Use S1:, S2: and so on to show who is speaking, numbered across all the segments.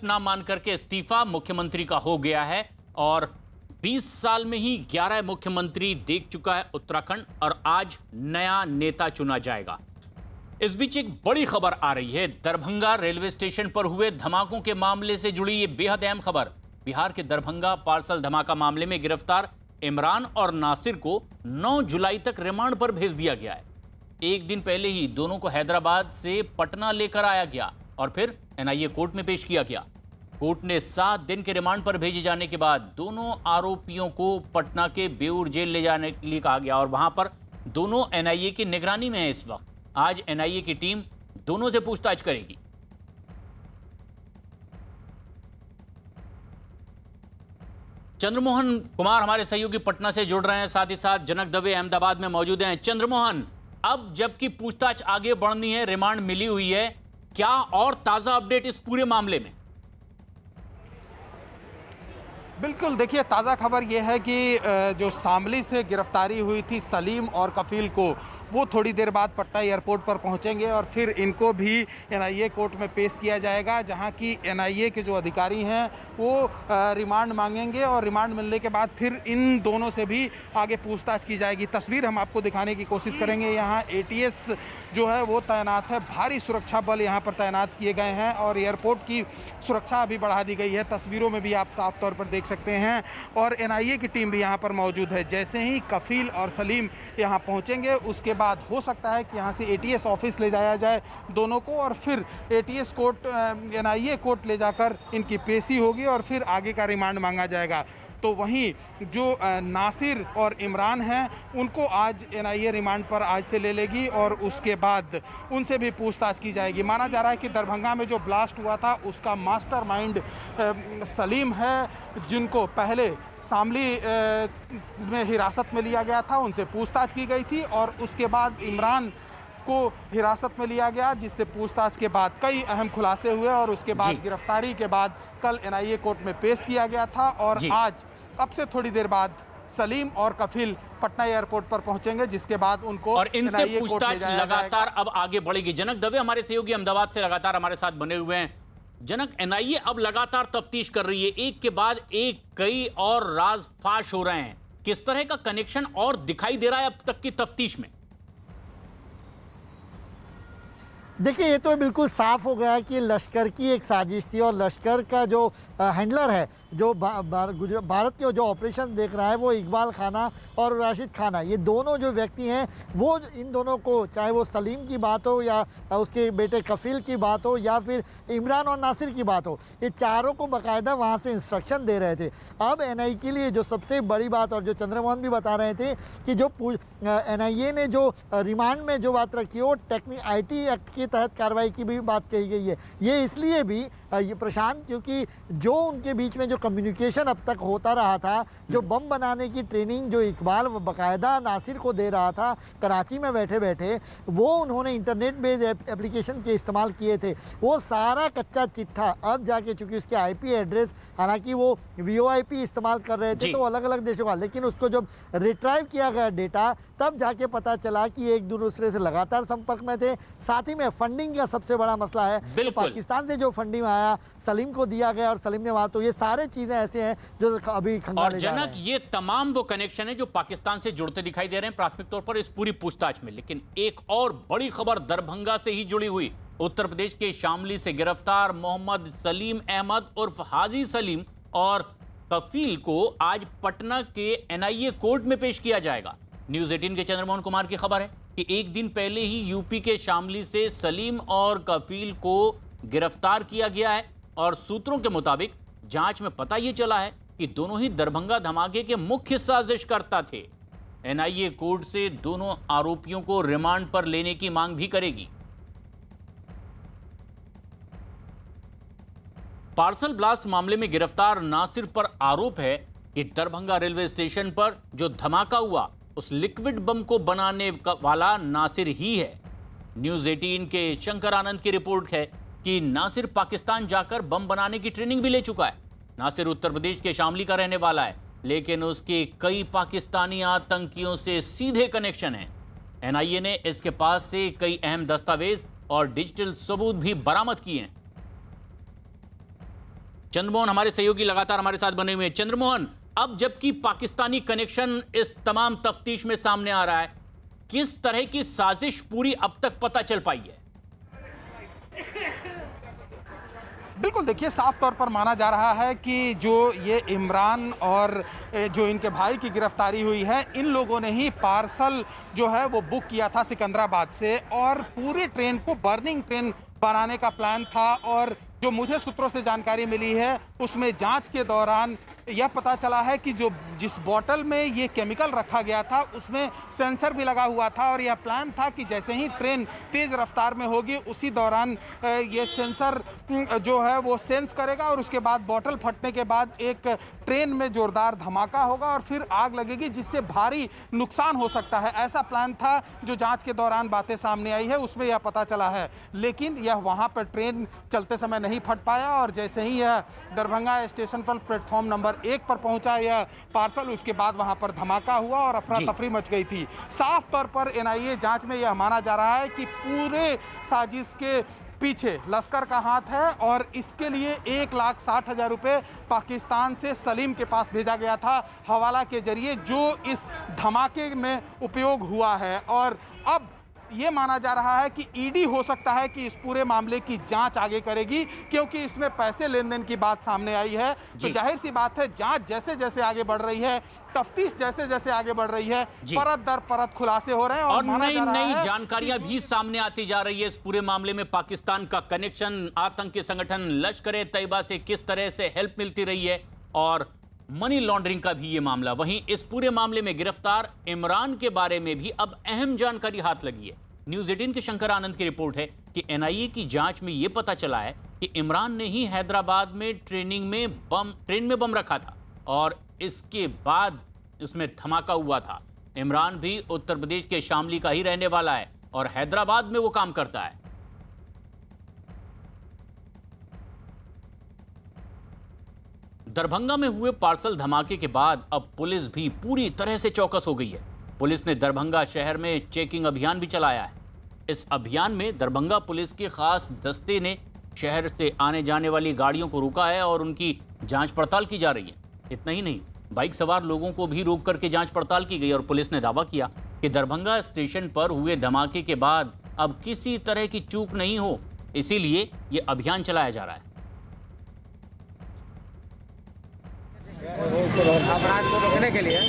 S1: ना मान करके इस्तीफा मुख्यमंत्री का हो गया है और 20 साल में ही 11 मुख्यमंत्री देख चुका है उत्तराखंड और आज नया नेता चुना जाएगा। इस बीच एक बड़ी खबर आ रही है। दरभंगा रेलवे स्टेशन पर हुए धमाकों के मामले से जुड़ी ये बेहद अहम खबर। बिहार के दरभंगा पार्सल धमाका मामले में गिरफ्तार इमरान और नासिर को 9 जुलाई तक रिमांड पर भेज दिया गया है। एक दिन पहले ही दोनों को हैदराबाद से पटना लेकर आया गया और फिर एनआईए कोर्ट में पेश किया गया। कोर्ट ने 7 दिन के रिमांड पर भेजे जाने के बाद दोनों आरोपियों को पटना के बेऊर जेल ले जाने के लिए कहा गया और वहां पर दोनों एनआईए की निगरानी में है इस वक्त। आज एनआईए की टीम दोनों से पूछताछ करेगी। चंद्रमोहन कुमार हमारे सहयोगी पटना से जुड़ रहे हैं, साथ ही साथ जनक दवे अहमदाबाद में मौजूद हैं। चंद्रमोहन, अब जबकि पूछताछ आगे बढ़नी है, रिमांड मिली हुई है, क्या और ताजा अपडेट इस पूरे मामले में?
S2: बिल्कुल, देखिए ताज़ा खबर यह है कि जो शामली से गिरफ्तारी हुई थी सलीम और कफील को, वो थोड़ी देर बाद पटना एयरपोर्ट पर पहुंचेंगे और फिर इनको भी एनआईए कोर्ट में पेश किया जाएगा, जहां की एनआईए के जो अधिकारी हैं वो रिमांड मांगेंगे और रिमांड मिलने के बाद फिर इन दोनों से भी आगे पूछताछ की जाएगी। तस्वीर हम आपको दिखाने की कोशिश करेंगे। यहाँ एटीएस जो है वो तैनात है, भारी सुरक्षा बल यहाँ पर तैनात किए गए हैं और एयरपोर्ट की सुरक्षा अभी बढ़ा दी गई है। तस्वीरों में भी आप साफ तौर पर देख सकते हैं और एनआईए की टीम भी यहाँ पर मौजूद है। जैसे ही कफील और सलीम यहाँ पहुँचेंगे उसके बाद हो सकता है कि यहाँ से एटीएस ऑफिस ले जाया जाए दोनों को और फिर एटीएस कोर्ट एनआईए कोर्ट ले जाकर इनकी पेशी होगी और फिर आगे का रिमांड मांगा जाएगा। तो वहीं जो नासिर और इमरान हैं उनको आज एनआईए रिमांड पर आज से ले लेगी और उसके बाद उनसे भी पूछताछ की जाएगी। माना जा रहा है कि दरभंगा में जो ब्लास्ट हुआ था उसका मास्टरमाइंड सलीम है, जिनको पहले शामली में हिरासत में लिया गया था, उनसे पूछताछ की गई थी और उसके बाद इमरान को हिरासत में लिया गया, जिससे पूछताछ के बाद कई अहम खुलासे हुए और उसके बाद गिरफ्तारी के बाद कल एनआईए कोर्ट में पेश किया गया था और आज अब से थोड़ी देर बाद सलीम और कफील पटना एयरपोर्ट पर पहुंचेंगे, जिसके बाद उनको
S1: और इनसे पूछताछ लगातार अब आगे बढ़ेगी। जनक दवे हमारे सहयोगी अहमदाबाद से लगातार हमारे साथ बने हुए हैं। जनक, एनआईए अब लगातार तफ्तीश कर रही है, एक के बाद एक कई और राज फाश हो रहे हैं। किस तरह का कनेक्शन और दिखाई दे रहा है अब तक की तफ्तीश में?
S3: देखिए, ये तो बिल्कुल साफ हो गया है कि लश्कर की एक साजिश थी और लश्कर का जो हैंडलर है, जो भारत के जो ऑपरेशन देख रहा है, वो इकबाल खाना और राशिद खाना, ये दोनों जो व्यक्ति हैं वो इन दोनों को, चाहे वो सलीम की बात हो या उसके बेटे कफील की बात हो या फिर इमरान और नासिर की बात हो, ये चारों को बाकायदा वहाँ से इंस्ट्रक्शन दे रहे थे। अब एनआईए के लिए जो सबसे बड़ी बात, और जो चंद्रमोहन भी बता रहे थे कि जो एनआईए ने जो रिमांड में जो बात रखी है वो IT एक्ट के तहत कार्रवाई की भी बात कही गई है। ये इसलिए भी ये प्रशांत, क्योंकि जो उनके बीच में जो कम्युनिकेशन अब तक होता रहा था, जो बम बनाने की ट्रेनिंग जो इकबाल बाकायदा नासिर को दे रहा था कराची में बैठे बैठे, वो उन्होंने इंटरनेट बेस्ड एप्लीकेशन के इस्तेमाल किए थे, वो सारा कच्चा चिट्ठा अब जाके, चूंकि उसके IP एड्रेस, हालांकि वो VoIP इस्तेमाल कर रहे थे तो अलग अलग देशों का, लेकिन उसको जब रिट्राइव किया गया डेटा, तब जाके पता चला कि एक दूसरे से लगातार संपर्क में थे। साथ ही में फंडिंग का सबसे बड़ा मसला है, तो पाकिस्तान से जो फंडिंग आया सलीम को दिया गया और सलीम ने वहां, तो ये सारे चीजें ऐसे हैं जो अभी
S1: और जनक, ये तमाम वो कनेक्शन है जो पाकिस्तान से जुड़ते दिखाई दे रहे हैं प्राथमिक तौर पर इस पूरी पूछताछ में। लेकिन एक और बड़ी खबर दरभंगा से ही जुड़ी हुई। उत्तर प्रदेश के शामली से गिरफ्तार मोहम्मद सलीम अहमद उर्फ हाजी सलीम और कफील को आज पटना के एनआईए कोर्ट में पेश किया जाएगा। न्यूज 18 के चंद्रमोहन कुमार की खबर है कि एक दिन पहले ही यूपी के शामली से सलीम और कफील को गिरफ्तार किया गया है और सूत्रों के मुताबिक जांच में पता यह चला है कि दोनों ही दरभंगा धमाके के मुख्य साजिशकर्ता थे। एनआईए कोर्ट से दोनों आरोपियों को रिमांड पर लेने की मांग भी करेगी। पार्सल ब्लास्ट मामले में गिरफ्तार नासिर पर आरोप है कि दरभंगा रेलवे स्टेशन पर जो धमाका हुआ उस लिक्विड बम को बनाने वाला नासिर ही है। न्यूज 18 के शंकर आनंद की रिपोर्ट है कि नासिर पाकिस्तान जाकर बम बनाने की ट्रेनिंग भी ले चुका है। नासिर उत्तर प्रदेश के शामली का रहने वाला है, लेकिन उसके कई पाकिस्तानी आतंकियों से सीधे कनेक्शन हैं। एनआईए ने इसके पास से कई अहम दस्तावेज और डिजिटल सबूत भी बरामद किए हैं। चंद्रमोहन हमारे सहयोगी लगातार हमारे साथ बने हुए हैं। चंद्रमोहन, अब जबकि पाकिस्तानी कनेक्शन इस तमाम तफ्तीश में सामने आ रहा है, किस तरह की साजिश पूरी अब तक पता चल पाई है?
S2: बिल्कुल, देखिए साफ तौर पर माना जा रहा है कि जो ये इमरान और जो इनके भाई की गिरफ्तारी हुई है, इन लोगों ने ही पार्सल जो है वो बुक किया था सिकंदराबाद से, और पूरी ट्रेन को बर्निंग ट्रेन बनाने का प्लान था। और जो मुझे सूत्रों से जानकारी मिली है उसमें जांच के दौरान यह पता चला है कि जिस बोतल में ये केमिकल रखा गया था उसमें सेंसर भी लगा हुआ था, और यह प्लान था कि जैसे ही ट्रेन तेज़ रफ्तार में होगी उसी दौरान ये सेंसर जो है वो सेंस करेगा, और उसके बाद बोतल फटने के बाद एक ट्रेन में ज़ोरदार धमाका होगा और फिर आग लगेगी, जिससे भारी नुकसान हो सकता है। ऐसा प्लान था जो जांच के दौरान बातें सामने आई है उसमें यह पता चला है। लेकिन यह वहाँ पर ट्रेन चलते समय नहीं फट पाया, और जैसे ही यह दरभंगा स्टेशन पर प्लेटफॉर्म नंबर 1 पर पहुंचा यह पार्सल, उसके बाद वहां पर धमाका हुआ और अफरा तफरी मच गई थी। साफ तौर पर एनआईए जांच में यह माना जा रहा है कि पूरे साजिश के पीछे लश्कर का हाथ है, और इसके लिए 1,60,000 रुपये पाकिस्तान से सलीम के पास भेजा गया था हवाला के जरिए, जो इस धमाके में उपयोग हुआ है। और अब ये माना जा रहा है कि ईडी हो सकता है कि इस पूरे मामले की जांच आगे करेगी, क्योंकि इसमें पैसे लेन देन की बात सामने आई है। तो जाहिर सी बात है, जांच जैसे जैसे आगे बढ़ रही है, तफ्तीश जैसे जैसे आगे बढ़ रही है, परत दर परत खुलासे हो रहे हैं, और
S1: नई नई जानकारियां भी सामने आती जा रही है इस पूरे मामले में। पाकिस्तान का कनेक्शन आतंकी संगठन लश्कर तैयबा से किस तरह से हेल्प मिलती रही है, और मनी लॉन्ड्रिंग का भी ये मामला। वहीं इस पूरे मामले में गिरफ्तार इमरान के बारे में भी अब अहम जानकारी हाथ लगी है। न्यूज़ 18 के शंकर आनंद की रिपोर्ट है कि एनआईए की जांच में यह पता चला है कि इमरान ने ही हैदराबाद में ट्रेन में बम रखा था, और इसके बाद इसमें धमाका हुआ था। इमरान भी उत्तर प्रदेश के शामली का ही रहने वाला है, और हैदराबाद में वो काम करता है। दरभंगा में हुए पार्सल धमाके के बाद अब पुलिस भी पूरी तरह से चौकस हो गई है। पुलिस ने दरभंगा शहर में चेकिंग अभियान भी चलाया है। इस अभियान में दरभंगा पुलिस के खास दस्ते ने शहर से आने जाने वाली गाड़ियों को रोका है और उनकी जांच पड़ताल की जा रही है। इतना ही नहीं, बाइक सवार लोगों को भी रोक करके जांच पड़ताल की गई, और पुलिस ने दावा किया कि दरभंगा स्टेशन पर हुए धमाके के बाद अब किसी तरह की चूक नहीं हो, इसीलिए ये अभियान चलाया जा रहा है।
S4: अपराध को रोकने के लिए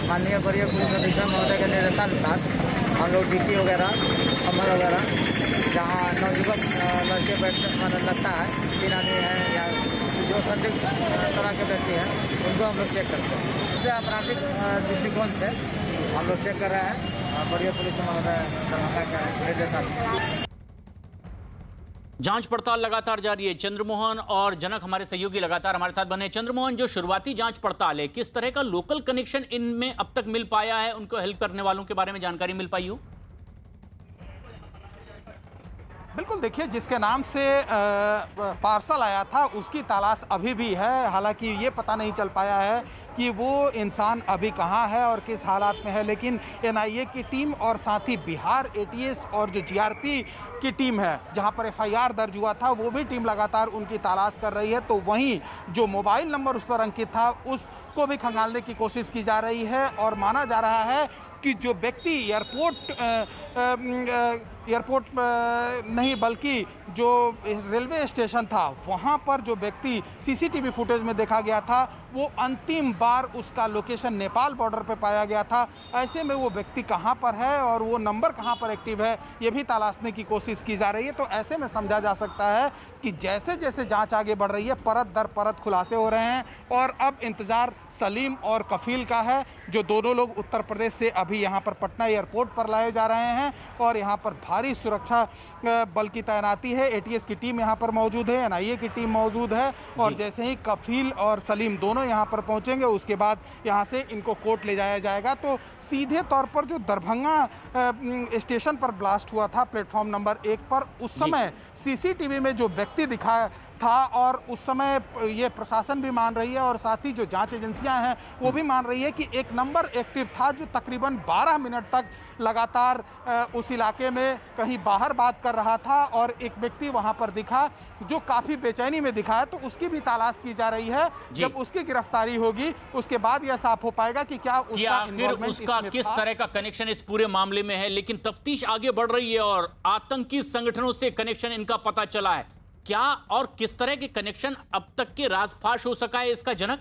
S4: माननीय वरीय पुलिस अधीक्षक महोदय के निर्देशानुसार हम लोग डीपी वगैरह, कमर वगैरह, जहाँ नवयुवक लड़के बैठने लगता है, 3 आदमी हैं या जो संदिग्ध तरह के व्यक्ति हैं, उनको हम लोग चेक करते हैं। इससे आपराधिक दृष्टिकोण से हम लोग चेक कर रहे हैं वरीय पुलिस महोदय दरभंगा के निर्देशानुसार।
S1: जांच पड़ताल लगातार जारी है। चंद्रमोहन और जनक हमारे सहयोगी लगातार हमारे साथ बने हैं। चंद्रमोहन, जो शुरुआती जांच पड़ताल है, किस तरह का लोकल कनेक्शन इनमें अब तक मिल पाया है? उनको हेल्प करने वालों के बारे में जानकारी मिल पाई हो?
S2: बिल्कुल, देखिए जिसके नाम से पार्सल आया था उसकी तलाश अभी भी है। हालांकि ये पता नहीं चल पाया है कि वो इंसान अभी कहाँ है और किस हालात में है, लेकिन एनआईए की टीम और साथ ही बिहार एटीएस और जो जीआरपी की टीम है जहाँ पर एफआईआर दर्ज हुआ था, वो भी टीम लगातार उनकी तलाश कर रही है। तो वहीं जो मोबाइल नंबर उस पर अंकित था उसको भी खंगालने की कोशिश की जा रही है, और माना जा रहा है कि जो व्यक्ति एयरपोर्ट नहीं बल्कि जो रेलवे स्टेशन था वहाँ पर जो व्यक्ति सीसीटीवी फुटेज में देखा गया था, वो अंतिम बार उसका लोकेशन नेपाल बॉर्डर पर पाया गया था। ऐसे में वो व्यक्ति कहाँ पर है और वो नंबर कहाँ पर एक्टिव है, ये भी तलाशने की कोशिश की जा रही है। तो ऐसे में समझा जा सकता है कि जैसे जैसे जांच आगे बढ़ रही है, परत दर परत खुलासे हो रहे हैं, और अब इंतज़ार सलीम और कफील का है, जो दोनों लोग उत्तर प्रदेश से अभी यहाँ पर पटना एयरपोर्ट पर लाए जा रहे हैं, और यहाँ पर भारी सुरक्षा बल की तैनाती है। एटीएस की टीम यहाँ पर मौजूद है, एनआईए की टीम मौजूद है, और जैसे ही कफील और सलीम दोनों यहाँ पर पहुँचेंगे उसके बाद यहाँ से इनको कोर्ट ले जाया जाएगा। तो सीधे तौर पर जो दरभंगा स्टेशन पर ब्लास्ट हुआ था प्लेटफॉर्म नंबर 1 पर, उस समय सीसीटीवी में जो व्यक्ति था और उस समय ये प्रशासन भी मान रही है और साथ ही जो जांच एजेंसियां हैं वो भी मान रही है कि एक नंबर एक्टिव था जो तकरीबन 12 मिनट तक लगातार उस इलाके में कहीं बाहर बात कर रहा था और एक व्यक्ति वहां पर दिखा जो काफी बेचैनी में दिखा है, तो उसकी भी तलाश की जा रही है। जब उसकी गिरफ्तारी होगी उसके बाद यह साफ हो पाएगा कि क्या उसका
S1: आखिर उसका किस तरह का कनेक्शन इस पूरे मामले में है। लेकिन तफ्तीश आगे बढ़ रही है और आतंकी संगठनों से कनेक्शन इनका पता चला है। क्या और किस तरह के कनेक्शन अब तक के राजफाश हो सका है इसका जनक?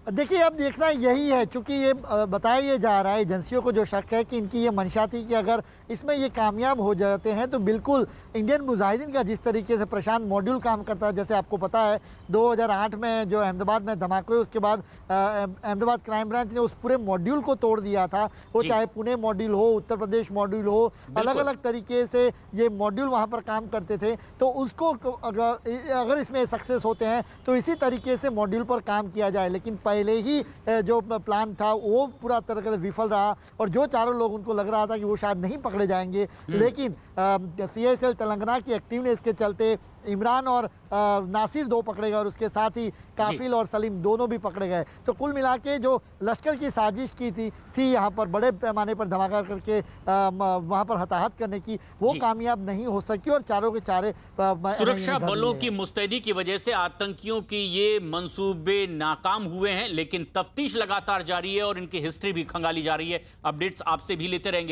S3: देखिए, अब देखना यही है, चूंकि ये बताया ये जा रहा है, एजेंसियों को जो शक है कि इनकी ये मंशा थी कि अगर इसमें ये कामयाब हो जाते हैं तो बिल्कुल इंडियन मुजाहिदीन का जिस तरीके से प्रशांत मॉड्यूल काम करता है, जैसे आपको पता है 2008 में जो अहमदाबाद में धमाके हुए उसके बाद अहमदाबाद क्राइम ब्रांच ने उस पूरे मॉड्यूल को तोड़ दिया था। वो चाहे पुणे मॉड्यूल हो, उत्तर प्रदेश मॉड्यूल हो, अलग अलग तरीके से ये मॉड्यूल वहाँ पर काम करते थे। तो उसको अगर इसमें सक्सेस होते हैं तो इसी तरीके से मॉड्यूल पर काम किया जाए, लेकिन पहले ही जो प्लान था वो पूरा तरह से विफल रहा और जो चारों लोग उनको लग रहा था कि वो शायद नहीं पकड़े जाएंगे, लेकिन CISL तेलंगाना की एक्टिवनेस के चलते इमरान और नासिर 2 पकड़े गए और उसके साथ ही काफिल और सलीम दोनों भी पकड़े गए। तो कुल मिला के जो लश्कर की साजिश की थी यहाँ पर बड़े पैमाने पर धमाका करके वहाँ पर हताहत करने की, वो कामयाब नहीं हो सकी और चारों के चारे
S1: सुरक्षा बलों की मुस्तैदी की वजह से आतंकियों की ये मंसूबे नाकाम हुए हैं। लेकिन तफ्तीश लगातार जारी है और इनकी हिस्ट्री भी खंगाली जा रही है। अपडेट्स आपसे भी लेते रहेंगे।